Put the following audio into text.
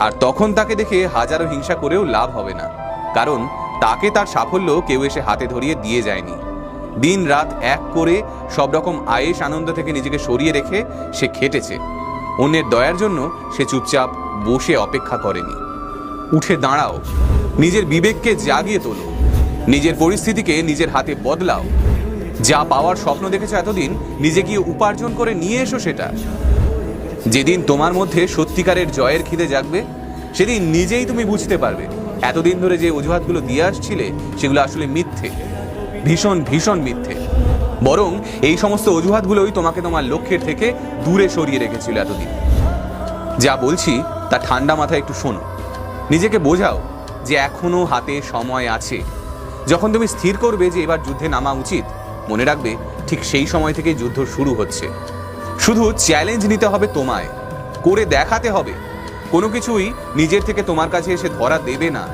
আর তখন তাকে দেখে হাজারো হিংসা করেও লাভ হবে না, কারণ তাকে তার সাফল্য কেউ এসে হাতে ধরিয়ে দিয়ে যায়নি। দিন রাত এক করে সব রকম আয়েশ আনন্দ থেকে নিজেকে সরিয়ে রেখে সে খেটেছে। অন্যের দয়ার জন্য সে চুপচাপ বসে অপেক্ষা করেনি। উঠে দাঁড়াও, নিজের বিবেককে জাগিয়ে তোলো, নিজের পরিস্থিতিকে নিজের হাতে বদলাও। যা পাওয়ার স্বপ্ন দেখেছো এতদিন, নিজে গিয়ে উপার্জন করে নিয়ে এসো সেটা। যেদিন তোমার মধ্যে সত্যিকারের জয়ের খিদে জাগবে, সেদিন নিজেই তুমি বুঝতে পারবে এতদিন ধরে যে অজুহাতগুলো দিয়ে আসছিলে সেগুলো আসলে মিথ্যে, ভীষণ ভীষণ মিথ্যে। বরং এই সমস্ত অজুহাতগুলোই তোমাকে তোমার লক্ষ্যের থেকে দূরে সরিয়ে রেখেছিল এতদিন। যা বলছি তা ঠান্ডা মাথায় একটু শোনো। নিজেকে বোঝাও যে এখনো হাতে সময় আছে। যখন তুমি স্থির করবে যে এবার যুদ্ধে নামা উচিত, মনে রাখবে ঠিক সেই সময় থেকে যুদ্ধ শুরু হচ্ছে। শুধু চ্যালেঞ্জ নিতে হবে, তোমায় করে দেখাতে হবে। কোনো কিছুই নিজের থেকে তোমার কাছে এসে ধরা দেবে না।